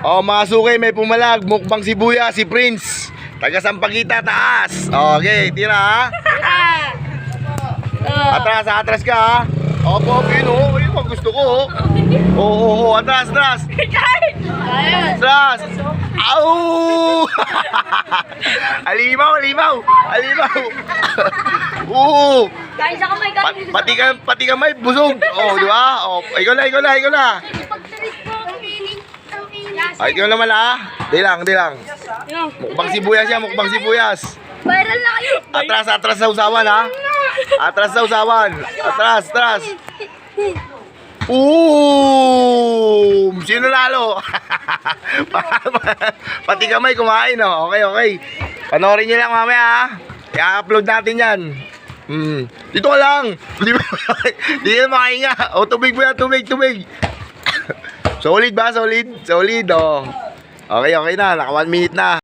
Oh, mga sukay, may pumalag. Mukbang sibuyas, si Prince. Taga Sampaguita, taas. Okay, tira ha. Atras ka ha. Opo, yun o. Yun ang gusto ko o. Oo, atras. Atras. Au! Alimaw. Oo. Kain sa kamay, kain. Pati kamay, busog. Oh, di ba? Oh, ikaw na. Ay, ikaw naman ha. Di lang. Mukbang sibuyas yan, Viral na kayo. Atras sa usawan ha. Atras. Sino nalo? Pati kamay kumain oh. Okay. Panoorin niyo lang mamaya ha. I-upload natin yan. Dito ka lang. Di ka makahinga. O, tubig mo yan, tubig. Solid ba? Solid oh. Okay na. Naka 1 minute na.